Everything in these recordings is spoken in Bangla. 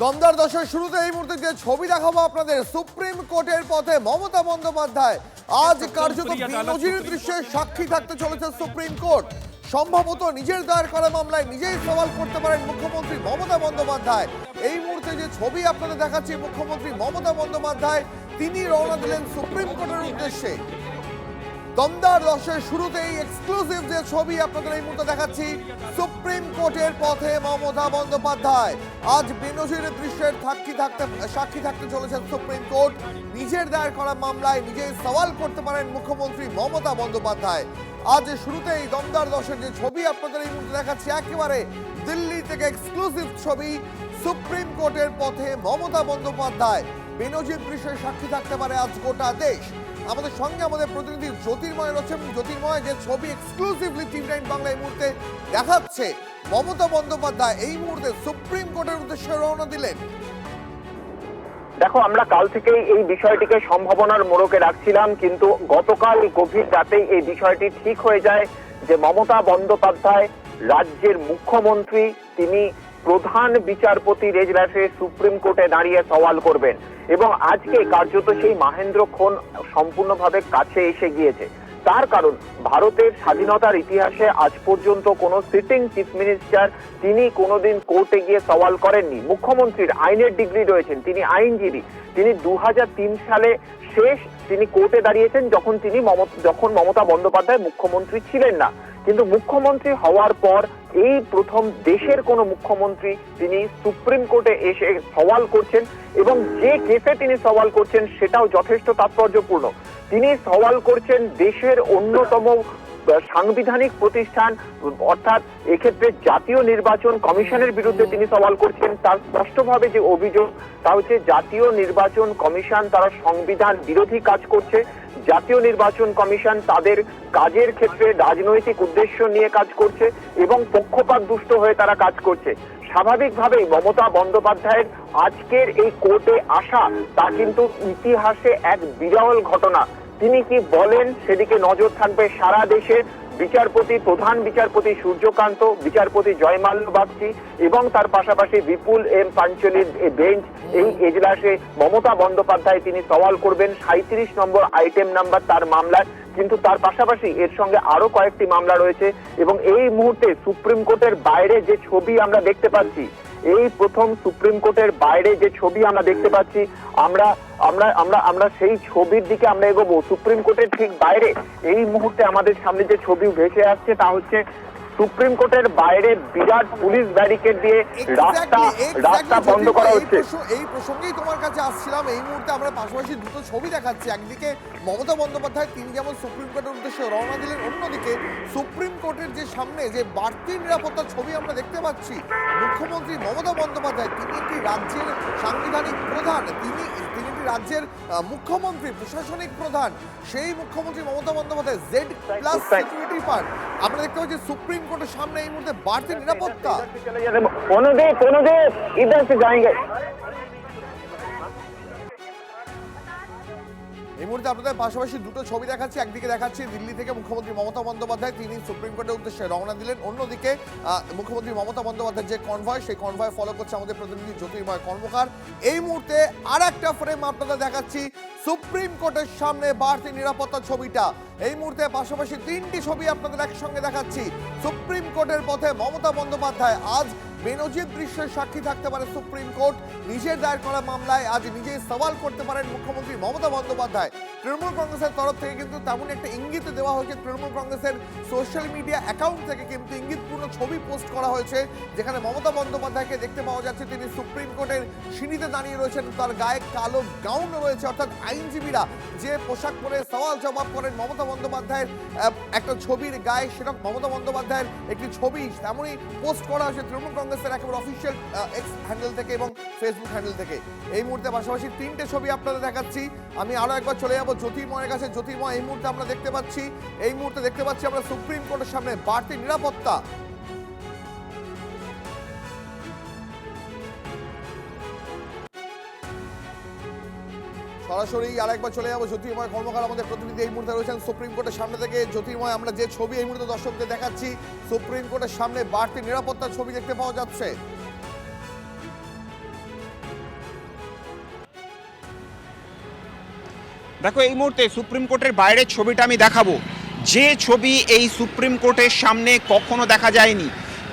দমদার দশের শুরুতে এই মুহূর্তে যে ছবি দেখাবো আপনাদের, সুপ্রিম কোর্টের পথে মমতা বন্দ্যোপাধ্যায়। আজ কার্যত বিনজির দৃশ্যের সাক্ষী থাকতে চলেছে সুপ্রিম কোর্ট। সম্ভবত নিজের দায়ের করা মামলায় নিজেই সওয়াল করতে পারেন মুখ্যমন্ত্রী মমতা বন্দ্যোপাধ্যায়। এই মুহূর্তে যে ছবি আপনাদের দেখাচ্ছি, মুখ্যমন্ত্রী মমতা বন্দ্যোপাধ্যায় তিনি রওনা দিলেন সুপ্রিম কোর্টের উদ্দেশ্যে। দমদার দশের শুরুতেই এক্সক্লুসিভ যে ছবি আপনাদের এই মুহূর্তে দেখাচ্ছি, সুপ্রিম কোর্টের পথে মমতা বন্দ্যোপাধ্যায়। আজ বেনজির দৃশ্যের সাক্ষী থাকতে চলেছেন সুপ্রিম কোর্ট। নিজের দায়ের করা মামলায় নিজেই সওয়াল করতে পারেন মুখ্যমন্ত্রী মমতা বন্দ্যোপাধ্যায়। আজ শুরুতেই দমদার দশের যে ছবি আপনাদের এই মুহূর্তে দেখাচ্ছি, একেবারে দিল্লি থেকে এক্সক্লুসিভ ছবি, সুপ্রিম কোর্টের পথে মমতা বন্দ্যোপাধ্যায়। বেনজির দৃশ্যের সাক্ষী থাকতে পারে আজ গোটা দেশ। আমাদের সঙ্গে আমাদের প্রতিনিধি জ্যোতির্ময় রয়েছেন। জ্যোতির্ময়, যে ছবি এক্সক্লুসিভলি টিভি9 বাংলা এই মুহূর্তে দেখাচ্ছে, মমতা বন্দ্যোপাধ্যায় এই মুহূর্তে সুপ্রিম কোর্টের উদ্দেশ্যে রওনা দিলেন। দেখো, আমরা কাল থেকেই এই বিষয়টিকে সম্ভাবনার মোড়কে রাখছিলাম, কিন্তু গতকাল গভীর রাতেই এই বিষয়টি ঠিক হয়ে যায় যে মমতা বন্দ্যোপাধ্যায় রাজ্যের মুখ্যমন্ত্রী, তিনি প্রধান বিচারপতির এজলাসে সুপ্রিম কোর্টে দাঁড়িয়ে সওয়াল করবেন। এবং আজকে কার্যত সেই মাহেন্দ্রক্ষণ সম্পূর্ণভাবে কাছে এসে গিয়েছে। তার কারণ, ভারতের স্বাধীনতার ইতিহাসে আজ পর্যন্ত কোনো সিটিং চিফ মিনিস্টার তিনি কোনোদিন কোর্টে গিয়ে সওয়াল করেননি। মুখ্যমন্ত্রীর আইনের ডিগ্রি রয়েছেন, তিনি আইনজীবী। তিনি 2003 সালে তিনি কোর্টে দাঁড়িয়েছেন যখন মমতা বন্দ্যোপাধ্যায় মুখ্যমন্ত্রী ছিলেন না। কিন্তু মুখ্যমন্ত্রী হওয়ার পর এই প্রথম দেশের কোন মুখ্যমন্ত্রী তিনি সুপ্রিম কোর্টে এসে সওয়াল করছেন, এবং যে কেসে তিনি সওয়াল করছেন সেটাও যথেষ্ট তাৎপর্যপূর্ণ। তিনি সওয়াল করছেন দেশের অন্যতম সাংবিধানিক প্রতিষ্ঠান, অর্থাৎ এক্ষেত্রে জাতীয় নির্বাচন কমিশনের বিরুদ্ধে তিনি সওয়াল করছেন। তার স্পষ্টভাবে যে অভিযোগ, তা হচ্ছে জাতীয় নির্বাচন কমিশন তারা সংবিধান বিরোধী কাজ করছে। জাতীয় নির্বাচন কমিশন তাদের কাজের ক্ষেত্রে রাজনৈতিক উদ্দেশ্য নিয়ে কাজ করছে এবং পক্ষপাত দুষ্ট হয়ে তারা কাজ করছে। স্বাভাবিকভাবেই মমতা বন্দ্যোপাধ্যায়ের আজকের এই কোর্টে আসা, তা কিন্তু ইতিহাসে এক বিরল ঘটনা। তিনি কি বলেন সেদিকে নজর থাকবে সারা দেশে। প্রধান বিচারপতি সূর্যকান্ত, বিচারপতি জয়মাল্য বাগচি এবং তার পাশাপাশি বিপুল এম পাঞ্চলির বেঞ্চ, এই এজলাসে মমতা বন্দ্যোপাধ্যায় তিনি সওয়াল করবেন 37 নম্বর আইটেম নাম্বার তার মামলায়। কিন্তু তার পাশাপাশি এর সঙ্গে আরো কয়েকটি মামলা রয়েছে। এবং এই মুহূর্তে সুপ্রিম কোর্টের বাইরে যে ছবি আমরা দেখতে পাচ্ছি, এই প্রথম সুপ্রিম কোর্টের বাইরে যে ছবি আমরা দেখতে পাচ্ছি, আমরা সেই ছবির দিকে আমরা এগোবো। সুপ্রিম কোর্টের ঠিক বাইরে এই মুহূর্তে আমাদের সামনে যে ছবি ভেসে আসছে, তা হচ্ছে সুপ্রিম কোর্টের বাইরে বিরাট পুলিশ ব্যারিকেড দিয়ে রাস্তা বন্ধ করা হচ্ছে। এই প্রসঙ্গেই তোমার কাছে আসছিলাম। এই মুহূর্তে আমরা পাশাপাশি দুটো ছবি দেখাচ্ছি। একদিকে মমতা বন্দ্যোপাধ্যায় তিনি যেমন সুপ্রিম কোর্টের উদ্দেশ্যে রওনা দিলেন, অন্যদিকে সুপ্রিম কোর্টের যে সামনে যে বাড়তি নিরাপত্তার ছবি আমরা দেখতে পাচ্ছি, মুখ্যমন্ত্রী মমতা বন্দ্যোপাধ্যায় তিনি একটি রাজ্যের সাংবিধানিক প্রধান, তিনি একটি রাজ্যের মুখ্যমন্ত্রী, প্রশাসনিক প্রধান। সেই মুখ্যমন্ত্রী Mamata Bandyopadhyay Z+ security part আমরা দেখতে পাচ্ছি সুপ্রিম কোর্টের সামনে এই মুহূর্তে বাড়তি নিরাপত্তা। এই মুহূর্তে আপনাদের পাশাপাশি দুটো ছবি দেখাচ্ছি। একদিকে দেখাচ্ছি দিল্লি থেকে মুখ্যমন্ত্রী মমতা বন্দ্যোপাধ্যায় তিনি সুপ্রিম কোর্টের উদ্দেশ্যে রওনা দিলেন, অন্যদিকে মুখ্যমন্ত্রী মমতা বন্দ্যোপাধ্যায়ের যে কনভয়, সেই কনভয় ফলো করছে আমাদের প্রতিনিধি জ্যোতির্ময় কর্মকার। এই মুহূর্তে আর একটা ফ্রেম আপনাদের দেখাচ্ছি, সুপ্রিম কোর্টের সামনে বাড়তি নিরাপত্তার ছবিটা। এই মুহূর্তে পাশাপাশি তিনটি ছবি আপনাদের একসঙ্গে দেখাচ্ছি। সুপ্রিম কোর্টের পথে মমতা বন্দ্যোপাধ্যায়। আজ বেনজির দৃশ্যের সাক্ষী থাকতে পারে সুপ্রিম কোর্ট। নিজের দায়ের করা মামলায় আজ নিজেই সওয়াল করতে পারেন মুখ্যমন্ত্রী মমতা বন্দ্যোপাধ্যায়। তৃণমূল কংগ্রেসের তরফ থেকে কিন্তু তেমন একটা ইঙ্গিত দেওয়া হয়েছে। তৃণমূল কংগ্রেসের সোশ্যাল মিডিয়া অ্যাকাউন্ট থেকে কিন্তু ইঙ্গিতপূর্ণ ছবি পোস্ট করা হয়েছে, যেখানে মমতা বন্দ্যোপাধ্যায়কে দেখতে পাওয়া যাচ্ছে তিনি সুপ্রিম কোর্টের সিঁড়িতে দাঁড়িয়ে রয়েছেন। তার গায়ে কালো গাউন রয়েছে, অর্থাৎ আইনজীবীরা যে পোশাক পরে সওয়াল জবাব করেন মমতা বন্দ্যোপাধ্যায়ের একটা ছবির গায়ে, সেটা মমতা বন্দ্যোপাধ্যায়ের একটি ছবি তেমনই পোস্ট করা হয়েছে তৃণমূল কংগ্রেসের একেবারে অফিসিয়াল এক্স হ্যান্ডেল থেকে এবং ফেসবুক হ্যান্ডেল থেকে। এই মুহূর্তে পাশাপাশি তিনটে ছবি আপনাদের দেখাচ্ছি। আমি আরো একবার চলে যাবো জ্যোতির্ময়ের কাছে। জ্যোতির্ময়, এই মুহূর্তে আমরা দেখতে পাচ্ছি আমরা সুপ্রিম কোর্টের সামনে বাড়তি নিরাপত্তা। সরাসরি আরেকবার চলে যাবো জ্যোতির্ময় কর্মকার আমাদের প্রতিনিধি এই মুহূর্তে রয়েছেন সুপ্রিম কোর্টের সামনে থেকে। জ্যোতির্ময়, আমরা যে ছবি এই মুহূর্তে দর্শকদের দেখাচ্ছি, সুপ্রিম কোর্টের সামনে বাড়তি নিরাপত্তার ছবি দেখতে পাওয়া যাচ্ছে। দেখো এই মুহূর্তে সুপ্রিম কোর্টের বাইরের ছবিটা আমি দেখাবো, যে ছবি এই সুপ্রিম কোর্টের সামনে কখনো দেখা যায়নি।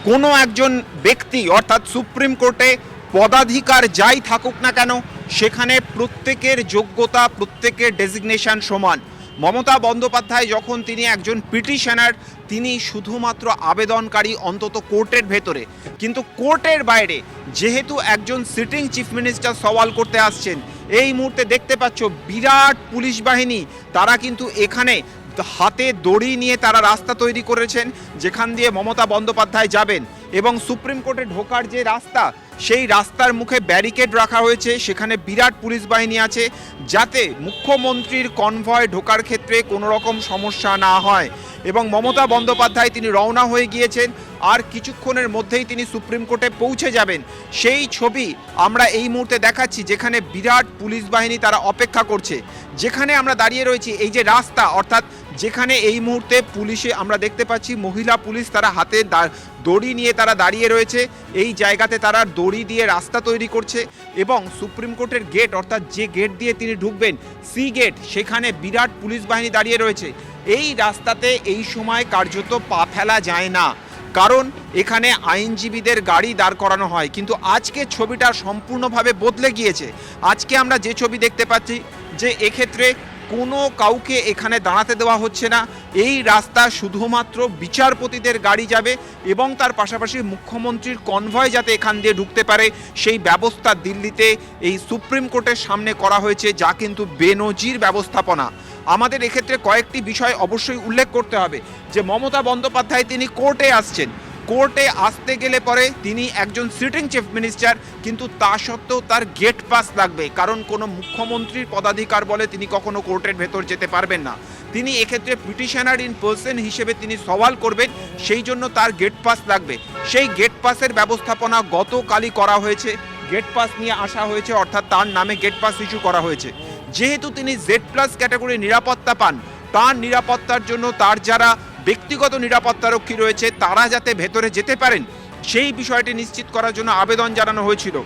কোনো একজন ব্যক্তি অর্থাৎ সুপ্রিম কোর্টে পদাধিকার যাই থাকুক না কেন, সেখানে প্রত্যেকের যোগ্যতা, প্রত্যেকের ডেজিগনেশন সমান। মমতা বন্দ্যোপাধ্যায় যখন তিনি একজন পিটিশনার, তিনি শুধুমাত্র আবেদনকারী অন্তত কোর্টের ভেতরে, কিন্তু কোর্টের বাইরে যেহেতু একজন সিটিং চিফ মিনিস্টার সওয়াল করতে আসছেন, এই মুহূর্তে দেখতে পাচ্ছ বিরাট পুলিশ বাহিনী, তারা কিন্তু এখানে হাতে দড়ি নিয়ে তারা রাস্তা তৈরি করেছেন যেখান দিয়ে মমতা বন্দ্যোপাধ্যায় যাবেন। এবং সুপ্রিম কোর্টে ঢোকার যে রাস্তা, সেই রাস্তার মুখে ব্যারিকেড রাখা হয়েছে, সেখানে বিরাট পুলিশ বাহিনী আছে যাতে মুখ্যমন্ত্রীর কনভয় ঢোকার ক্ষেত্রে কোনো রকম সমস্যা না হয়। এবং মমতা বন্দ্যোপাধ্যায় তিনি রওনা হয়ে গিয়েছেন, আর কিছুক্ষণের মধ্যেই তিনি সুপ্রিম কোর্টে পৌঁছে যাবেন। সেই ছবি আমরা এই মুহূর্তে দেখাচ্ছি, যেখানে বিরাট পুলিশ বাহিনী তারা অপেক্ষা করছে। যেখানে আমরা দাঁড়িয়ে রয়েছি, এই যে রাস্তা, অর্থাৎ যেখানে এই মুহূর্তে পুলিশে আমরা দেখতে পাচ্ছি মহিলা পুলিশ, তারা হাতে দড়ি নিয়ে তারা দাঁড়িয়ে রয়েছে। এই জায়গাতে তারা দড়ি দিয়ে রাস্তা তৈরি করছে। এবং সুপ্রিম কোর্টের গেট, অর্থাৎ যে গেট দিয়ে তিনি ঢুকবেন, সি গেট, সেখানে বিরাট পুলিশ বাহিনী দাঁড়িয়ে রয়েছে। এই রাস্তাতে এই সময় কার্যত পা ফেলা যায় না, কারণ এখানে আইনজীবীদের গাড়ি দাঁড় করানো হয়। কিন্তু আজকে ছবিটা সম্পূর্ণভাবে বদলে গিয়েছে। আজকে আমরা যে ছবি দেখতে পাচ্ছি, যে এক্ষেত্রে কোনো কাউকে এখানে দাঁড়াতে দেওয়া হচ্ছে না। এই রাস্তা শুধুমাত্র বিচারপতিদের গাড়ি যাবে এবং তার পাশাপাশি মুখ্যমন্ত্রীর কনভয় যাতে এখান দিয়ে ঢুকতে পারে, সেই ব্যবস্থা দিল্লিতে এই সুপ্রিম কোর্টের সামনে করা হয়েছে, যা কিন্তু বেনজির ব্যবস্থাপনা। আমাদের এক্ষেত্রে কয়েকটি বিষয় অবশ্যই উল্লেখ করতে হবে, যে মমতা বন্দ্যোপাধ্যায় তিনি কোর্টে আসছেন। কোর্টে আসতে গেলে পরে তিনি একজন সিটিং চিফ মিনিস্টার, কিন্তু তা সত্ত্বেও তার গেট পাস লাগবে, কারণ কোনো মুখ্যমন্ত্রীর পদাধিকার বলে তিনি কখনো কোর্টের ভেতর যেতে পারবেন না। তিনি এক্ষেত্রে পিটিশনার ইন পার্সন হিসেবে তিনি সওয়াল করবেন, সেই জন্য তার গেট পাস লাগবে। সেই গেট পাসের ব্যবস্থাপনা গতকালই করা হয়েছে, গেট পাস নিয়ে আসা হয়েছে, অর্থাৎ তার নামে গেট পাস ইস্যু করা হয়েছে। যেহেতু তিনি Z+ ক্যাটাগরি নিরাপত্তা পান, তার নিরাপত্তার জন্য তার যারা ব্যক্তিগত নিরাপত্তারক্ষী রয়েছে, তারা যাতে ভেতরে যেতে পারেন, সেই বিষয়টি নিশ্চিত করার জন্য আবেদন জানানো হয়েছিল।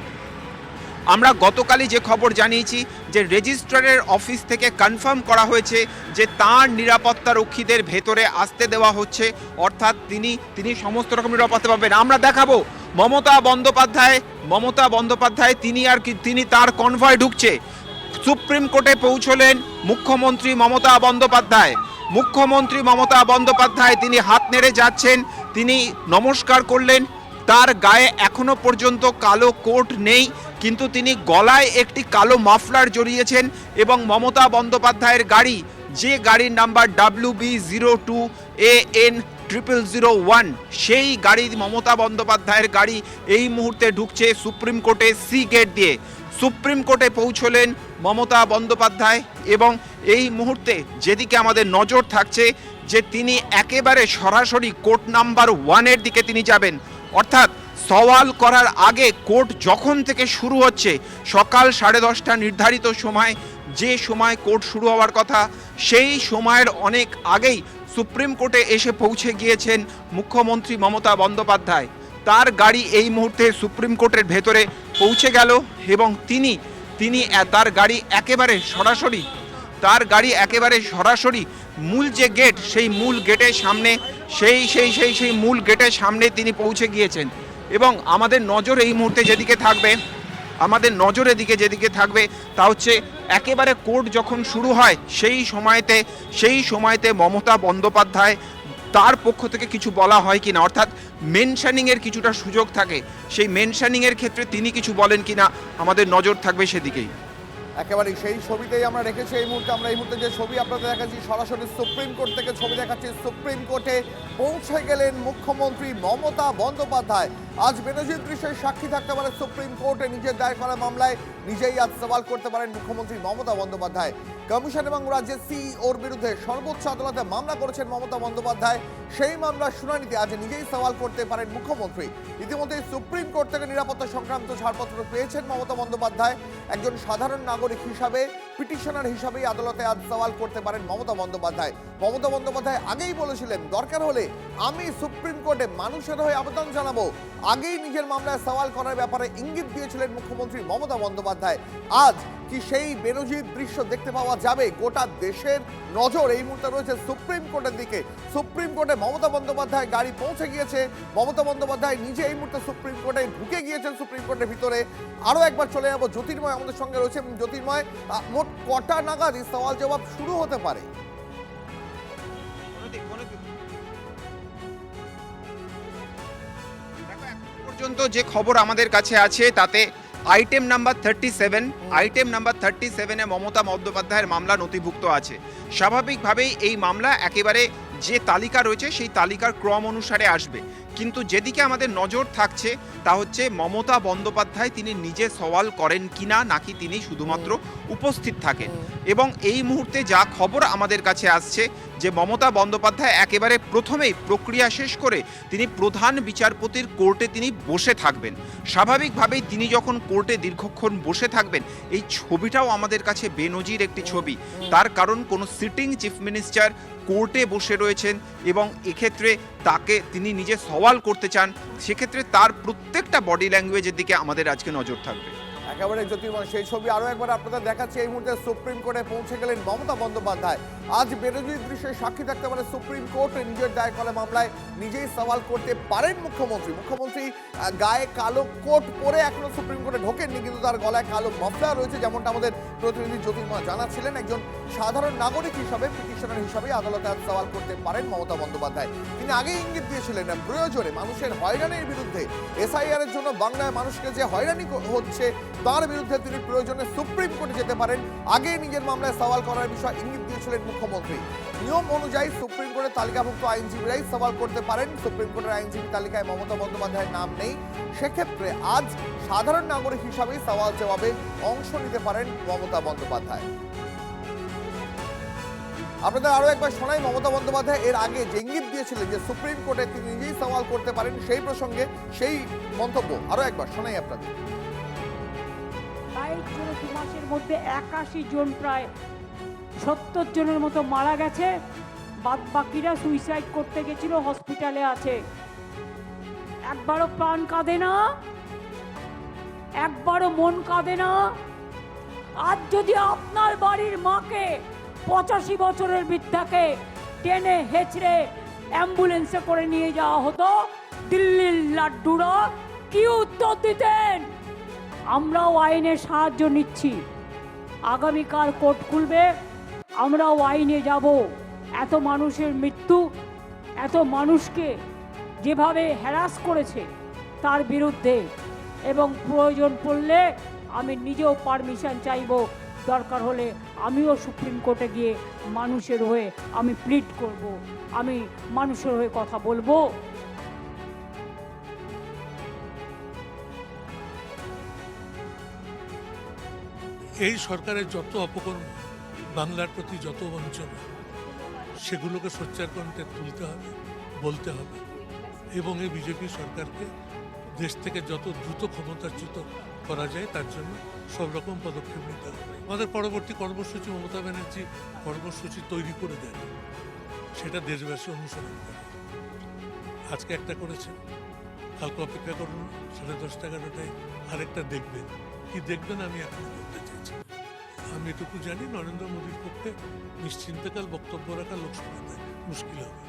আমরা গতকালই যে খবর জানিয়েছি, যে রেজিস্ট্রারের অফিস থেকে কনফার্ম করা হয়েছে যে তার নিরাপত্তারক্ষীদের ভেতরে আসতে দেওয়া হচ্ছে, অর্থাৎ তিনি সমস্ত রকম নিরাপত্তা পাবেন। আমরা দেখাবো মমতা বন্দ্যোপাধ্যায় তিনি তার কনভয় ঢুকছে। সুপ্রিম কোর্টে পৌঁছলেন মুখ্যমন্ত্রী মমতা বন্দ্যোপাধ্যায়, তিনি হাত নেড়ে যাচ্ছেন, তিনি নমস্কার করলেন। তার গায়ে এখনো পর্যন্ত কালো কোট নেই, কিন্তু তিনি গলায় একটি কালো মাফলার জড়িয়েছেন। এবং মমতা বন্দ্যোপাধ্যায়ের গাড়ি, যে গাড়ির নাম্বার WB02AN0001, সেই গাড়ি, মমতা বন্দ্যোপাধ্যায়ের গাড়ি এই মুহূর্তে ঢুকছে সুপ্রিম কোর্টে সি গেট দিয়ে। সুপ্রিম কোর্টে পৌঁছলেন মমতা বন্দ্যোপাধ্যায়, এবং এই মুহূর্তে যেদিকে আমাদের নজর থাকছে, যে তিনি একেবারে সরাসরি কোর্ট নাম্বার 1-এর দিকে তিনি যাবেন। অর্থাৎ সওয়াল করার আগে কোর্ট যখন থেকে শুরু হচ্ছে, সকাল 10:30 নির্ধারিত সময়, যে সময় কোর্ট শুরু হওয়ার কথা, সেই সময়ের অনেক আগেই সুপ্রিম কোর্টে এসে পৌঁছে গিয়েছেন মুখ্যমন্ত্রী মমতা বন্দ্যোপাধ্যায়। তার গাড়ি এই মুহূর্তে সুপ্রিম কোর্টের ভেতরে পৌঁছে গেল, এবং তিনি তার গাড়ি একেবারে সরাসরি মূল যে গেট, সেই মূল গেটের সামনে সেই মূল গেটের সামনে তিনি পৌঁছে গিয়েছেন। এবং আমাদের নজর এই মুহূর্তে যেদিকে থাকবে, তা হচ্ছে একেবারে কোর্ট যখন শুরু হয়, সেই সময়তে মমতা বন্দ্যোপাধ্যায় তার পক্ষ থেকে কিছু বলা হয় কিনা, অর্থাৎ মেনশনিংয়ের কিছুটা সুযোগ থাকে, সেই মেনশনিংয়ের ক্ষেত্রে তিনি কিছু বলেন কিনা, আমাদের নজর থাকবে সেদিকেই। একেবারে সেই ছবিতেই আমরা রেখেছি। এই মুহূর্তে যে ছবি আপনাদের দেখাচ্ছি, সরাসরি সুপ্রিম কোর্ট থেকে ছবি দেখাচ্ছি। সুপ্রিম কোর্টে পৌঁছে গেলেন মুখ্যমন্ত্রী মমতা বন্দ্যোপাধ্যায়। আজ বেনজির দৃশ্যের সাক্ষী থাকতে পারে সুপ্রিম কোর্টে। নিজের দায়ের করা মামলায় নিজেই আজ সওয়াল করতে পারেন মুখ্যমন্ত্রী মমতা বন্দ্যোপাধ্যায়। কমিশন এবং রাজ্যের সিইওর বিরুদ্ধে সর্বোচ্চ আদালতে মামলা করেছেন মমতা বন্দ্যোপাধ্যায়। সেই মামলার শুনানিতে আজ নিজেই সওয়াল করতে পারেন মুখ্যমন্ত্রী। ইতিমধ্যে সুপ্রিম কোর্ট থেকে নিরাপত্তা সংক্রান্ত ছাড়পত্র পেয়েছেন মমতা বন্দ্যোপাধ্যায়। একজন সাধারণ নাগরিক হিসাবে পিটিশনার হিসাবেই আদালতে আজ সওয়াল করতে পারেন মমতা বন্দ্যোপাধ্যায়। মমতা বন্দ্যোপাধ্যায় আগেই বলেছিলেন দরকার হলে আমি সুপ্রিম কোর্টে মানুষের হয়ে আবেদন জানাবো। আগেই নিজের মামলায় সওয়াল করার ব্যাপারে ইঙ্গিত দিয়েছিলেন মুখ্যমন্ত্রী মমতা বন্দ্যোপাধ্যায়। আজ কি সেই বেনজির দৃশ্য দেখতে পাওয়া যাবে? গোটা দেশের নজর এই মুহূর্তে রয়েছে সুপ্রিম কোর্টের দিকে। সুপ্রিম কোর্টে মমতা বন্দ্যোপাধ্যায় গাড়ি পৌঁছে গিয়েছে। মমতা বন্দ্যোপাধ্যায় নিজে এই মুহূর্তে সুপ্রিম কোর্টে ঢুকে গিয়েছেন সুপ্রিম কোর্টের ভিতরে। আরো একবার চলে যাবো, জ্যোতির্ময় আমাদের সঙ্গে রয়েছে। জ্যোতির্ময়, মোট কটা নাগাদ এই সওয়াল জবাব শুরু হতে পারে? পর্যন্ত যে খবর আমাদের কাছে আছে তাতে আইটেম নাম্বার 37 মমতা বন্দ্যোপাধ্যায়ের মামলা নথিভুক্ত আছে। স্বাভাবিকভাবেই এই মামলা একেবারে যে তালিকা রয়েছে সেই তালিকার ক্রম অনুসারে আসবে, কিন্তু যেদিকে আমাদের নজর থাকছে তা হচ্ছে মমতা বন্দ্যোপাধ্যায় তিনি নিজে সওয়াল করেন কিনা, নাকি তিনি শুধুমাত্র উপস্থিত থাকেন। এবং এই মুহূর্তে যা খবর আমাদের কাছে আসছে যে মমতা বন্দ্যোপাধ্যায় একেবারে প্রথমেই প্রক্রিয়া শেষ করে তিনি প্রধান বিচারপতির কোর্টে তিনি বসে থাকবেন। স্বাভাবিকভাবেই তিনি যখন কোর্টে দীর্ঘক্ষণ বসে থাকবেন, এই ছবিটাও আমাদের কাছে বেনজির একটি ছবি। তার কারণ কোনো সিটিং চিফ মিনিস্টার কোর্টে বসে রয়েছেন এবং এক্ষেত্রে তাকে তিনি নিজে সওয়াল করতে চান, সেক্ষেত্রে তার প্রত্যেকটা বডি ল্যাঙ্গুয়েজের দিকে আমাদের আজকে নজর থাকবে। একেবারে জ্যোতির্ময়, সেই ছবি আরো একবার আপনাদের দেখাচ্ছি। এই মুহূর্তে সুপ্রিম কোর্টে পৌঁছে গেলেন মমতা বন্দ্যোপাধ্যায়। আজ বেনজির দৃশ্যে সাক্ষী থাকতে পারে সুপ্রিম কোর্ট। নিজের দায় করা মামলায় নিজেই সওয়াল করতে পারেন মুখ্যমন্ত্রী। মুখ্যমন্ত্রী গায়ে কালো কোট পরে এখনো সুপ্রিম কোর্টে ঢোকেননি, কিন্তু তার গলায় কালো মাফলার রয়েছে, যেমনটা আমাদের প্রতিনিধি জ্যোতির্ময় জানাচ্ছিলেন। একজন সাধারণ নাগরিক হিসাবে, পিটিশনার হিসাবে আদালতে আজ সওয়াল করতে পারেন মমতা বন্দ্যোপাধ্যায়। তিনি আগেই ইঙ্গিত দিয়েছিলেন প্রয়োজনে মানুষের হয়রানির বিরুদ্ধে, এসআইআর এর জন্য বাংলায় মানুষকে যে হয়রানি হচ্ছে তার বিরুদ্ধে তিনি প্রয়োজনে সুপ্রিম কোর্টে যেতে পারেন। আগে নিজের মামলায় সওয়াল করার বিষয়ে ইঙ্গিত দিয়েছিলেন মুখ্যমন্ত্রী। নিয়ম অনুযায়ী সুপ্রিম কোর্টের তালিকাভুক্ত আইনজীবীরাই সওয়াল করতে পারেন। সুপ্রিম কোর্টের আইনজীবী তালিকায় মমতা বন্দ্যোপাধ্যায়ের নাম নেই। সেক্ষেত্রে আজ সাধারণ নাগরিক হিসাবেই সওয়াল জবাবে অংশ নিতে পারেন মমতা বন্দ্যোপাধ্যায়। আপনাদের আরো একবার শোনাই, মমতা বন্দ্যোপাধ্যায় এর আগে যে ইঙ্গিত দিয়েছিলেন যে সুপ্রিম কোর্টে তিনি নিজেই সওয়াল করতে পারেন, সেই প্রসঙ্গে সেই মন্তব্য আরো একবার শোনাই আপনাদের। 2 মাসের মধ্যে 81 জন, প্রায় 70 জনের মতো মারা গেছে। বাদ বাকিরা সুইসাইড করতে গেছিল, হসপিটালে আছে। একবারও প্রাণ কাঁদে না, একবারও মন কাঁদে না। আজ যদি আপনার বাড়ির মাকে, 85 বছরের বৃদ্ধাকে টেনে হেঁচড়ে অ্যাম্বুলেন্সে করে নিয়ে যাওয়া হতো, দিল্লির লাড্ডুরা কি উত্তর দিতেন? আমরাও আইনের সাহায্য নিচ্ছি। আগামীকাল কোর্ট খুলবে, আমরাও আইনে যাব। এত মানুষের মৃত্যু, এত মানুষকে যেভাবে হ্যারাস করেছে তার বিরুদ্ধে, এবং প্রয়োজন পড়লে আমি নিজেও পারমিশন চাইব। দরকার হলে আমিও সুপ্রিম কোর্টে গিয়ে মানুষের হয়ে আমি প্লিড করব, আমি মানুষের হয়ে কথা বলবো। এই সরকারের যত অপকর্ম, বাংলার প্রতি যত বঞ্চনা, সেগুলোকে সোচ্চার কণ্ঠে তুলতে হবে, বলতে হবে, এবং এই বিজেপি সরকারকে দেশ থেকে যত দ্রুত ক্ষমতাচ্যুত করা যায় তার জন্য সব রকম পদক্ষেপ নিতে হবে। আমাদের পরবর্তী কর্মসূচি মমতা ব্যানার্জি কর্মসূচি তৈরি করে দেন, সেটা দেশবাসী অনুসরণ করে। আজকে একটা করেছেন, কালকে অপেক্ষা করুন 10:30 11টায় আরেকটা দেখবেন। কি দেখবেন আমি এখন বলতে চাইছি। আমি এটুকু জানি, নরেন্দ্র মোদীর পক্ষে নিশ্চিন্তকাল বক্তব্য রাখা লোকসভাতে মুশকিল হবে।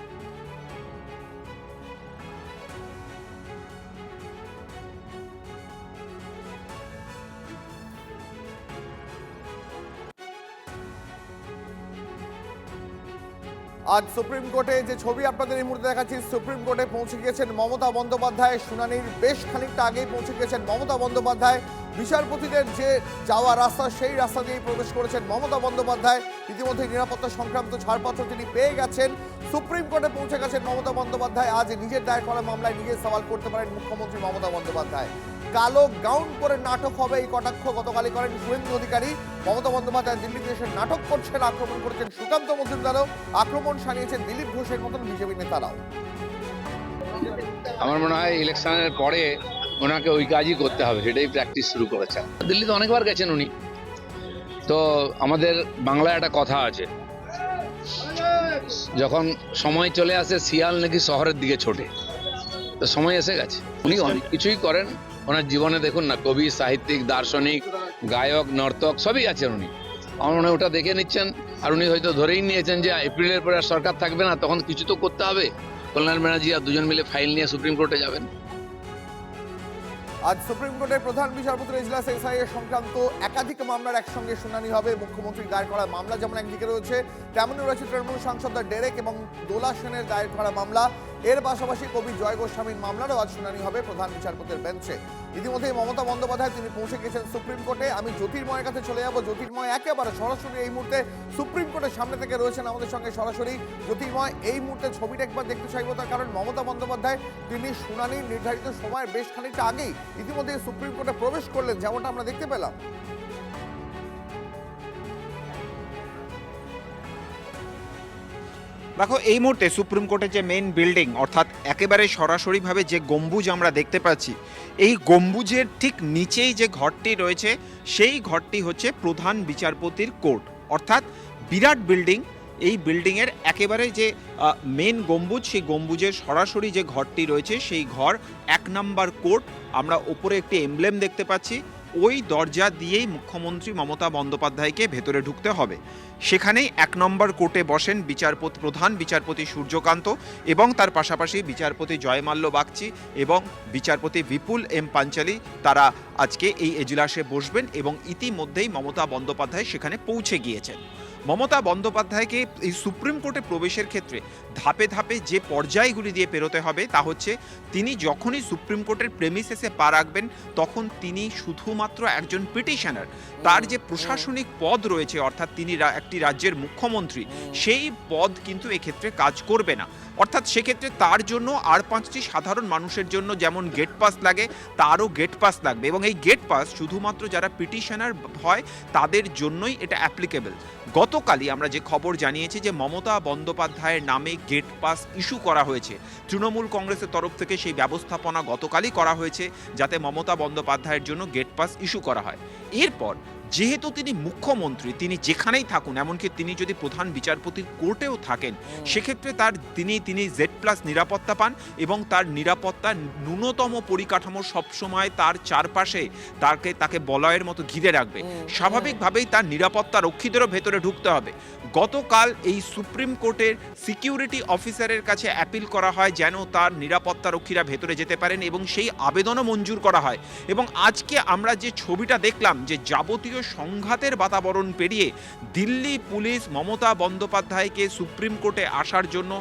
আজ সুপ্রিম কোর্টে যে ছবি আপনাদের এই মুহূর্তে দেখাচ্ছি, সুপ্রিম কোর্টে পৌঁছে গিয়েছেন মমতা বন্দ্যোপাধ্যায়। শুনানির বেশ খানিকটা আগেই পৌঁছে গিয়েছেন মমতা বন্দ্যোপাধ্যায়। বিচারপতিদের যে যাওয়া রাস্তা, সেই রাস্তা দিয়েই প্রবেশ করেছেন মমতা বন্দ্যোপাধ্যায়। ইতিমধ্যে নিরাপত্তা সংক্রান্ত ছাড়পত্র তিনি পেয়ে গেছেন। সুপ্রিম কোর্টে পৌঁছে গেছেন মমতা বন্দ্যোপাধ্যায়। আজ নিজের দায়ের করা মামলায় নিজে সওয়াল করতে পারেন মুখ্যমন্ত্রী মমতা বন্দ্যোপাধ্যায়। কালো গাউন পরে নাটক হবে, এই কটাক্ষ গতকালই করেন শুভেন্দু অধিকারী। মমতা বন্দ্যোপাধ্যায় দিল্লিতে এসে নাটক করছেন, আক্রমণ করেছেন সুকান্ত মজুমদারও, আক্রমণ সানিয়েছেন দিলীপ ঘোষের মতন বিজেপি নেতারাও। আমার মনে হয় ইলেকশনের পরে ওনাকে ওই কাজই করতে হবে, সেটাই প্র্যাকটিস শুরু করেছেন। দিল্লিতে অনেকবার গেছেন উনি, তো আমাদের বাংলায় একটা কথা আছে, যখন সময় চলে আসে শিয়াল নাকি শহরের দিকে ছোটে। তো সময় এসে গেছে, উনি অনেক কিছুই করেন ওনার জীবনে। দেখুন না, কবি, সাহিত্যিক, দার্শনিক, গায়ক, নর্তক সবই আছেন উনি। আমার মনে হয় ওটা দেখে নিচ্ছেন, আর উনি হয়তো ধরেই নিয়েছেন যে এপ্রিলের পরে আর সরকার থাকবে না, তখন কিছু তো করতে হবে। কল্যাণ ব্যানার্জি আর দুজন মিলে ফাইল নিয়ে সুপ্রিম কোর্টে যাবেন। আজ সুপ্রিম কোর্টের প্রধান বিচারপতির এজলাস এসআইএ সংক্রান্ত একাধিক মামলার একসঙ্গে শুনানি হবে। মুখ্যমন্ত্রী দায়ের করা মামলা যেমন একদিকে রয়েছে, তেমনই রয়েছে তৃণমূল সাংসদ ডেরেক এবং দোলা সেনের দায়ের করা মামলা। এর পাশাপাশি কবি জয় গোস্বামীর মামলারও আজ শুনানি হবে প্রধান বিচারপতির বেঞ্চে। ইতিমধ্যেই মমতা বন্দ্যোপাধ্যায় তিনি পৌঁছে গেছেন সুপ্রিম কোর্টে। আমি জ্যোতির্ময়ের কাছে চলে যাব। জ্যোতির্ময় একেবারে সরাসরি এই মুহূর্তে সুপ্রিম কোর্টের সামনে থেকে রয়েছেন আমাদের সঙ্গে সরাসরি। জ্যোতির্ময়, এই মুহূর্তে ছবিটা একবার দেখতে চাইবো, তার কারণ মমতা বন্দ্যোপাধ্যায় তিনি শুনানির নির্ধারিত সময়ের বেশ খানিকটা আগেই ইতিমধ্যে সুপ্রিম কোর্টে প্রবেশ করলেন, যেমনটা আমরা দেখতে পেলাম। দেখো, এই মুহূর্তে সুপ্রিম কোর্টের যে মেইন বিল্ডিং, অর্থাৎ একেবারে সরাসরিভাবে যে গম্বুজ আমরা দেখতে পাচ্ছি, এই গম্বুজের ঠিক নিচেই যে ঘরটি রয়েছে সেই ঘরটি হচ্ছে প্রধান বিচারপতির কোর্ট। অর্থাৎ বিরাট বিল্ডিং। এই বিল্ডিংয়ের একেবারে যে মেন গম্বুজ, সেই গম্বুজের সরাসরি যে ঘরটি রয়েছে সেই ঘর 1 নম্বর কোর্ট। আমরা ওপরে একটি এমব্লেম দেখতে পাচ্ছি। ওই দরজা দিয়েই মুখ্যমন্ত্রী মমতা বন্দ্যোপাধ্যায়কে ভেতরে ঢুকতে হবে। সেখানেই 1 নম্বর কোর্টে বসেন প্রধান বিচারপতি সূর্যকান্ত এবং তার পাশাপাশি বিচারপতি জয়মাল্য বাগচি এবং বিচারপতি বিপুল এম পাঞ্চালি। তারা আজকে এই এজলাসে বসবেন এবং ইতিমধ্যেই মমতা বন্দ্যোপাধ্যায় সেখানে পৌঁছে গিয়েছেন। মমতা বন্দ্যোপাধ্যায়কে এই সুপ্রিম কোর্টে প্রবেশের ক্ষেত্রে ধাপে ধাপে যে পর্যায়গুলি দিয়ে পেরোতে হবে তা হচ্ছে, তিনি যখনই সুপ্রিম কোর্টের প্রেমিসেসে পা রাখবেন তখন তিনি শুধুমাত্র একজন পিটিশনার। তার যে প্রশাসনিক পদ রয়েছে, অর্থাৎ তিনি একটি রাজ্যের মুখ্যমন্ত্রী, সেই পদ কিন্তু এক্ষেত্রে কাজ করবে না। অর্থাৎ সেক্ষেত্রে তার জন্য আর 5টি সাধারণ মানুষের জন্য যেমন গেট পাস লাগে, তারও গেট পাস লাগবে এবং এই গেট পাস শুধুমাত্র যারা পিটিশনার হয় তাদের জন্যই এটা অ্যাপ্লিকেবল। গতকালই আমরা যে খবর জানিয়েছি যে মমতা বন্দ্যোপাধ্যায়ের নামে গেট পাস ইস্যু করা হয়েছে। তৃণমূল কংগ্রেসের তরফ থেকে সেই ব্যবস্থাপনা গতকালই করা হয়েছে যাতে মমতা বন্দ্যোপাধ্যায়ের জন্য গেট পাস ইস্যু করা হয়। এরপর যেহেতু তিনি মুখ্যমন্ত্রী, তিনি যেখানেই থাকুন, এমনকি তিনি যদি প্রধান বিচারপতির কোর্টেও থাকেন, সেক্ষেত্রে তিনি Z+ নিরাপত্তা পান এবং তার নিরাপত্তা ন্যূনতম পরিকাঠামো সবসময় তার চারপাশে তাকে বলয়ের মতো ঘিরে রাখবে। স্বাভাবিকভাবেই তার নিরাপত্তা রক্ষীদেরও ভেতরে ঢুকতে হবে। গতকাল এই সুপ্রিম কোর্টের সিকিউরিটি অফিসারের কাছে অ্যাপিল করা হয় যেন তার নিরাপত্তা রক্ষীরা ভেতরে যেতে পারেন এবং সেই আবেদনও মঞ্জুর করা হয়। এবং আজকে আমরা যে ছবিটা দেখলাম, যে যাবতীয় সংঘাতের বাতাবরণ পেরিয়ে দিল্লি পুলিশ মমতা বন্দ্যোপাধ্যায়কে সুপ্রিম কোর্টে আসার জন্য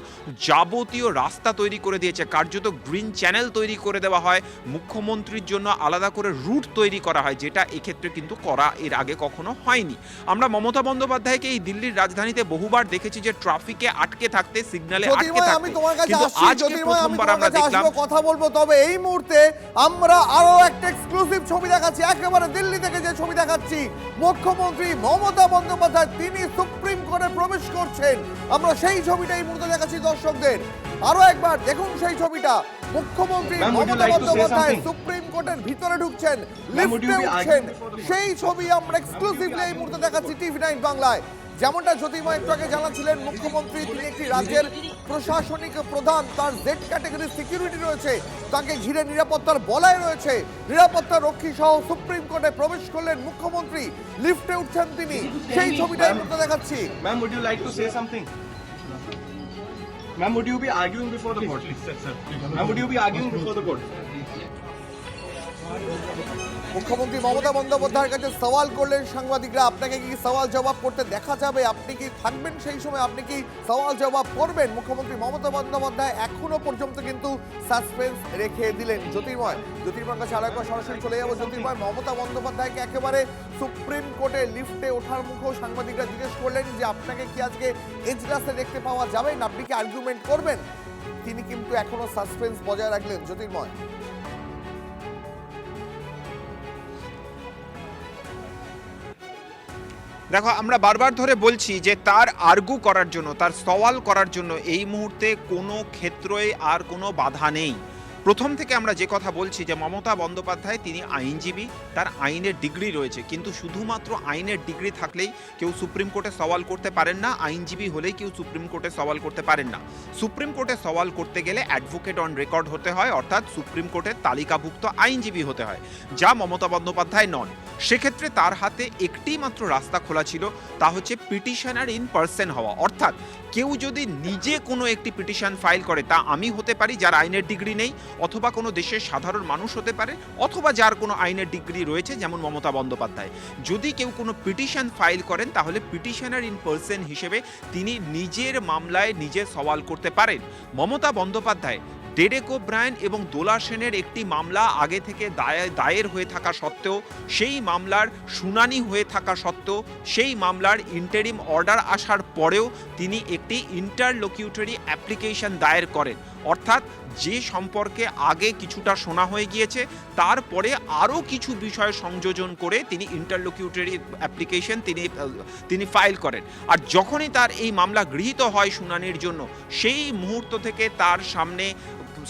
যাবতীয় রাস্তা তৈরি করে দিয়েছে। কার্যত গ্রিন চ্যানেল তৈরি করে দেওয়া হয়, মুখ্যমন্ত্রীর জন্য আলাদা করে রুট তৈরি করা হয়, যেটা এক্ষেত্রে কিন্তু করা এর আগে কখনো হয়নি। আমরা মমতা বন্দ্যোপাধ্যায়কে এই দিল্লির রাজধানীতে বহুবার দেখেছি যে ট্রাফিকে আটকে থাকতে, সিগন্যালে আটকে থাকতে, কিন্তু আজকে প্রথমবার আমরা দেখলাম। কথা বলবো, তবে এই মুহূর্তে আমরা আরো একটা এক্সক্লুসিভ ছবি দেখাচ্ছি। একেবারে দিল্লি থেকে যে ছবি দেখাচ্ছি, মুখ্যমন্ত্রী মমতা বন্দ্যোপাধ্যায় তিনি সুপ্রিম কোর্টে প্রবেশ করছেন। আমরা সেই ছবিটা এই মুহূর্তে দেখাচ্ছি দর্শকদের। আরো একবার দেখুন সেই ছবিটা। মুখ্যমন্ত্রী মমতা বন্দ্যোপাধ্যায় সুপ্রিম কোর্টের ভিতরে ঢুকছেন, লিফটে উঠছেন, সেই ছবি আমরা এক্সক্লুসিভলি এই মুহূর্তে দেখাচ্ছি TV9 বাংলায়। যেমনটা জ্যোতির্ময় একটু আগে জানাচ্ছিলেন, মুখ্যমন্ত্রী তিনি একটি রাজ্যের প্রশাসনিক প্রধান, তার Z ক্যাটাগরি সিকিউরিটি রয়েছে, তাকে ঘিরে নিরাপত্তার বলয় রয়েছে, নিরাপত্তা রক্ষী সহ সুপ্রিম কোর্টে প্রবেশ করলেন মুখ্যমন্ত্রী, লিফটে উঠছেন তিনি, সেই ছবিটাই আমরা দেখাচ্ছি। Ma'am, would you like to say something? Ma'am, would you be arguing before the court? Ma'am, would you be arguing before the court? মুখ্যমন্ত্রী মমতা বন্দ্যোপাধ্যায়ের কাছে সওয়াল করলেন সাংবাদিকরা। আপনাকে কি সওয়াল জবাব করতে দেখা যাবে? আপনি কি থাকবেন সেই সময়? আপনি কি সওয়াল জবাব করবেন? মুখ্যমন্ত্রী মমতা বন্দ্যোপাধ্যায় এখনো পর্যন্ত কিন্তু সাসপেন্স রেখে দিলেন। জ্যোতির্ময়ের কাছে আরেকবার সরাসরি চলে যাবো। জ্যোতির্ময়, মমতা বন্দ্যোপাধ্যায়কে একেবারে সুপ্রিম কোর্টে লিফটে ওঠার মুখেও সাংবাদিকরা জিজ্ঞেস করলেন যে আপনাকে কি আজকে এজলাসে দেখতে পাওয়া যাবে না, আপনি কি আর্গুমেন্ট করবেন? তিনি কিন্তু এখনো সাসপেন্স বজায় রাখলেন। জ্যোতির্ময়, দেখো, আমরা বারবার ধরে বলছি যে তার আর্গু করার জন্য, তার সওয়াল করার জন্য এই মুহূর্তে কোনো ক্ষেত্রে আর কোনো বাধা নেই। প্রথম থেকে আমরা যে কথা বলছি যে মমতা বন্দ্যোপাধ্যায় তিনি আইনজীবী, তার আইনের ডিগ্রি রয়েছে, কিন্তু শুধুমাত্র আইনের ডিগ্রি থাকলেই কেউ সুপ্রিম কোর্টে সওয়াল করতে পারেন না, আইনজীবী হলেই কেউ সুপ্রিম কোর্টে সওয়াল করতে পারেন না। সুপ্রিম কোর্টে সওয়াল করতে গেলে অ্যাডভোকেট অন রেকর্ড হতে হয়, অর্থাৎ সুপ্রিম কোর্টের তালিকাভুক্ত আইনজীবী হতে হয়, যা মমতা বন্দ্যোপাধ্যায় নন। সেক্ষেত্রে তার হাতে একটি মাত্র রাস্তা খোলা ছিল, তা হচ্ছে পিটিশনার ইন পার্সন হওয়া। অর্থাৎ কেউ যদি নিজে কোনো একটি পিটিশন ফাইল করে, তা আমি হতে পারি যার আইনের ডিগ্রি নেই, অথবা কোনো দেশের সাধারণ মানুষ হতে পারে, অথবা যার কোনো আইনের ডিগ্রি রয়েছে যেমন মমতা বন্দ্যোপাধ্যায়। যদি কেউ কোনো পিটিশন ফাইল করেন তাহলে পিটিশনার ইন পার্সন হিসেবে তিনি নিজের মামলায় নিজে সওয়াল করতে পারেন। মমতা বন্দ্যোপাধ্যায় ডেরেক ওব্রায়েন এবং দোলা সেনের একটি মামলা আগে থেকে দায়ের হয়ে থাকা সত্ত্বেও, সেই মামলার শুনানি হয়ে থাকা সত্ত্বেও, সেই মামলার ইন্টারিম অর্ডার আসার পরেও তিনি একটি ইন্টারলোকিউটরি অ্যাপ্লিকেশন দায়ের করেন। অর্থাৎ যে সম্পর্কে আগে কিছুটা শোনা হয়ে গিয়েছে, তারপরে আরও কিছু বিষয় সংযোজন করে তিনি ইন্টারলোকিউটরি অ্যাপ্লিকেশন তিনি ফাইল করেন। আর যখনই তার এই মামলা গৃহীত হয় শুনানির জন্য, সেই মুহূর্ত থেকে তার সামনে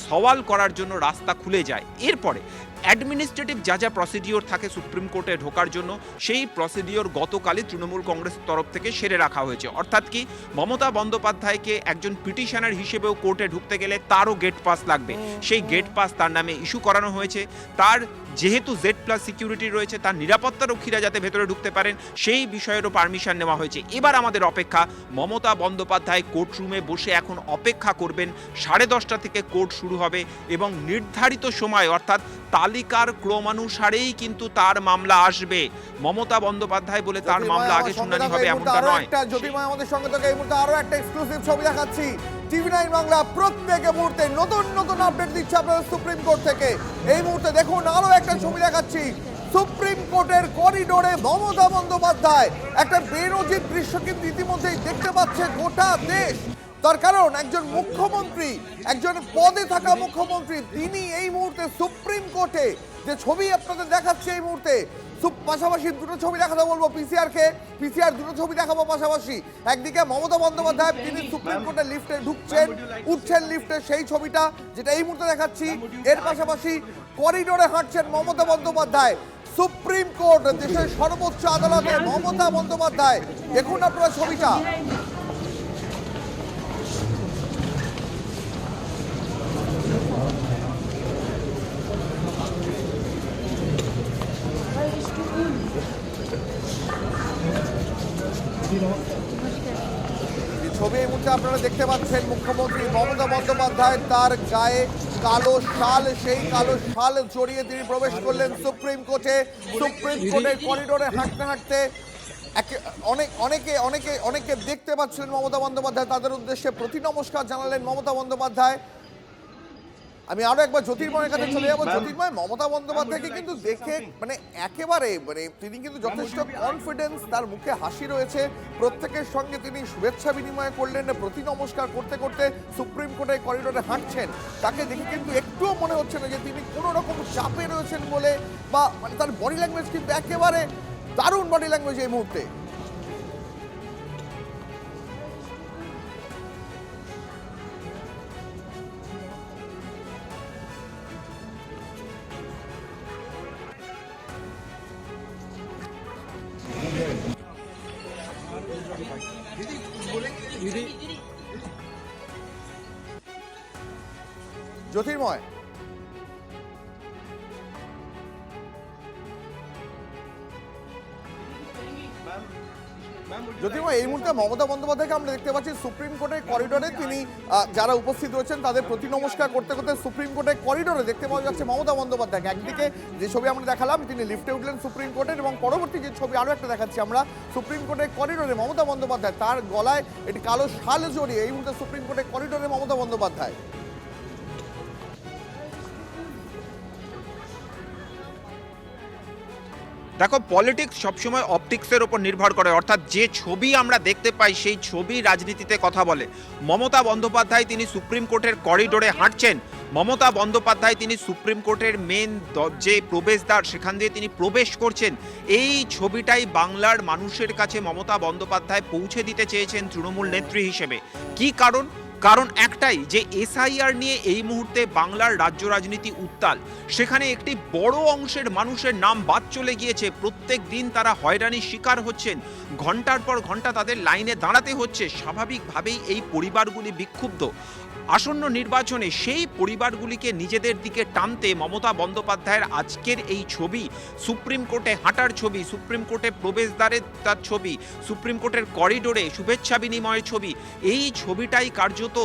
সওয়াল করার জন্য রাস্তা খুলে যায়। এরপরে অ্যাডমিনিস্ট্রেটিভ যা যা প্রসিডিওর থাকে সুপ্রিম কোর্টে ঢোকার জন্য, সেই প্রসিডিওর গতকালই তৃণমূল কংগ্রেসের তরফ থেকে সেরে রাখা হয়েছে। অর্থাৎ কি, মমতা বন্দ্যোপাধ্যায়কে একজন পিটিশনার হিসেবেও কোর্টে ঢুকতে গেলে তারও গেট পাস লাগবে, সেই গেট পাস তার নামে ইস্যু করানো হয়েছে। তার যেহেতু জেড প্লাস সিকিউরিটি রয়েছে, তার নিরাপত্তা রক্ষীরা যাতে ভেতরে ঢুকতে পারেন সেই বিষয়েরও পারমিশন নেওয়া হয়েছে। এবার আমাদের অপেক্ষা, মমতা বন্দ্যোপাধ্যায় কোর্টরুমে বসে এখন অপেক্ষা করবেন। 10:30 থেকে কোর্ট শুরু হবে এবং নির্ধারিত সময় অর্থাৎ তালিকার ক্রমানুসারেই কিন্তু তার মামলা আসবে। মমতা বন্দ্যোপাধ্যায় বলে তার মামলা আগে শুনানি হবে এমনটা নয়। জ্যোতির্ময় আমাদের সঙ্গে থেকে এই মুহূর্তে আরো একটা এক্সক্লুসিভ ছবি দেখাচ্ছি। টিভি9 বাংলা প্রত্যেক মুহূর্তে নতুন নতুন আপডেট দিচ্ছে আপনাদের সুপ্রিম কোর্ট থেকে। এই মুহূর্তে দেখুন আরো একটা ছবি দেখাচ্ছি, সুপ্রিম কোর্টের করিডোরে মমতা বন্দ্যোপাধ্যায়। একটা বেনজির দৃশ্য কিন্তু ইতিমধ্যেই দেখতে পাচ্ছে গোটা দেশ। তার কারণ একজন মুখ্যমন্ত্রী, একজন পদে থাকা মুখ্যমন্ত্রী, তিনি এই মুহূর্তে সুপ্রিম কোর্টে যে ছবি আপনাদের দেখাচ্ছে এই মুহূর্তে, পাশাপাশি দুটো ছবি দেখাতে বলবো পিসিআর দুটো ছবি দেখাবো পাশাপাশি। একদিকে মমতা বন্দ্যোপাধ্যায় তিনি সুপ্রিম কোর্টের লিফটে ঢুকছেন, উঠছেন লিফটে, সেই ছবিটা যেটা এই মুহূর্তে দেখাচ্ছি। এর পাশাপাশি করিডোরে হাঁটছেন মমতা বন্দ্যোপাধ্যায়। সুপ্রিম কোর্ট, দেশের সর্বোচ্চ আদালতে মমতা বন্দ্যোপাধ্যায়। দেখুন আপনারা ছবিটা। ছবি এই মুহূর্তে আপনারা দেখতে পাচ্ছেন মুখ্যমন্ত্রী মমতা বন্দ্যোপাধ্যায়, তার গায়ে কালো শাল, সেই কালো শাল জড়িয়ে তিনি প্রবেশ করলেন সুপ্রিম কোর্টে। সুপ্রিম কোর্টের করিডোরে হাঁটতে হাঁটতে অনেকে দেখতে পাচ্ছিলেন মমতা বন্দ্যোপাধ্যায়, তাদের উদ্দেশ্যে প্রতি নমস্কার জানালেন মমতা বন্দ্যোপাধ্যায়। আমি আরো একবার জ্যোতির্ময়ের কাছে চলে যাবো। জ্যোতির্ময়, মমতা বন্দ্যোপাধ্যায়কে কিন্তু দেখে একেবারে তিনি কিন্তু যথেষ্ট কনফিডেন্স, তার মুখে হাসি রয়েছে। প্রত্যেকের সঙ্গে তিনি শুভেচ্ছা বিনিময় করলেন, প্রতি নমস্কার করতে করতে সুপ্রিম কোর্টের করিডোরে হাঁটছেন। তাকে দেখে কিন্তু একটুও মনে হচ্ছে না যে তিনি কোনো রকম চাপে রয়েছেন বলে, বা তার বডি ল্যাঙ্গুয়েজ কিন্তু একেবারে দারুণ বডি ল্যাঙ্গুয়েজ এই মুহূর্তে। জ্যোতির্ময়, জ্যোতির্ময়, এই মুহূর্তে মমতা বন্দ্যোপাধ্যায়কে আমরা দেখতে পাচ্ছি সুপ্রিম কোর্টের করিডোরে। তিনি যারা উপস্থিত রয়েছেন তাদের প্রতি নমস্কার করতে করতে সুপ্রিম কোর্টের করিডোরে দেখতে পাওয়া যাচ্ছে মমতা বন্দ্যোপাধ্যায়কে। একদিকে যে ছবি আমরা দেখালাম, তিনি লিফটে উঠলেন সুপ্রিম কোর্টের, এবং পরবর্তী যে ছবি আরো একটা দেখাচ্ছি আমরা, সুপ্রিম কোর্টের করিডোরে মমতা বন্দ্যোপাধ্যায়, তার গলায় একটি কালো শাল জড়িয়ে এই মুহূর্তে সুপ্রিম কোর্টের করিডোরে মমতা বন্দ্যোপাধ্যায়। দেখো, পলিটিক্স সবসময় অপটিক্সের ওপর নির্ভর করে, অর্থাৎ যে ছবি আমরা দেখতে পাই সেই ছবি রাজনীতিতে কথা বলে। মমতা বন্দ্যোপাধ্যায় তিনি সুপ্রিম কোর্টের করিডোরে হাঁটছেন, মমতা বন্দ্যোপাধ্যায় তিনি সুপ্রিম কোর্টের মেন যে প্রবেশদ্বার সেখান দিয়ে তিনি প্রবেশ করছেন। এই ছবিটাই বাংলার মানুষের কাছে মমতা বন্দ্যোপাধ্যায় পৌঁছে দিতে চেয়েছেন তৃণমূল নেত্রী হিসেবে। কি কারণ? কারণ একটাই, যে এসআইআর নিয়ে এই মুহূর্তে বাংলার রাজ্য রাজনীতি উত্তাল। সেখানে একটি বড় অংশের মানুষের নাম বাদ চলে গিয়েছে। প্রত্যেক দিন তারা হয়রানির শিকার হচ্ছেন, ঘন্টার পর ঘন্টা তাদের লাইনে দাঁড়াতে হচ্ছে। স্বাভাবিকভাবেই এই পরিবারগুলি বিক্ষুব্ধ। আসন্ন নির্বাচনে সেই পরিবারগুলিকে নিজেদের দিকে টানতে মমতা বন্দ্যোপাধ্যায়ের আজকের এই ছবি, সুপ্রিম কোর্টে হাঁটার ছবি, সুপ্রিম কোর্টে প্রবেশদ্বারে তার ছবি, সুপ্রিম কোর্টের করিডোরে শুভেচ্ছা বিনিময়ের ছবি, এই ছবিটাই কার্যত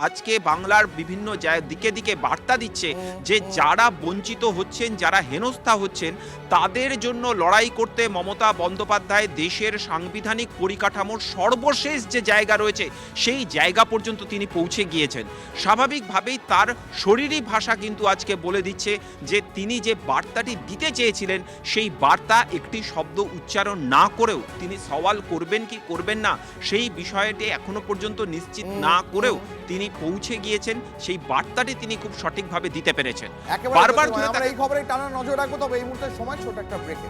আজকে বাংলার বিভিন্ন দিকে দিকে বার্তা দিচ্ছে যে যারা বঞ্চিত হচ্ছেন, যারা হেনস্থা হচ্ছেন, তাদের জন্য লড়াই করতে মমতা বন্দ্যোপাধ্যায় দেশের সাংবিধানিক পরিকাঠামোর সর্বশেষ যে জায়গা রয়েছে সেই জায়গা পর্যন্ত তিনি পৌঁছে গিয়েছেন। স্বাভাবিকভাবেই তার শরীরী ভাষা কিন্তু আজকে বলে দিচ্ছে যে তিনি যে বার্তাটি দিতে চেয়েছিলেন সেই বার্তা একটি শব্দ উচ্চারণ না করেও তিনি সওয়াল করবেন কি করবেন না সেই বিষয়টি এখনো পর্যন্ত নিশ্চিত না করেও তিনি পৌঁছে গিয়েছেন। সেই বার্তাটি তিনি খুব সঠিকভাবে দিতে পেরেছেন। একেবারে বারবার আমরা ধরে এই খবরে টানা নজর রাখবো, তবে এই মুহূর্তে সময় ছোট একটা ব্রেকে।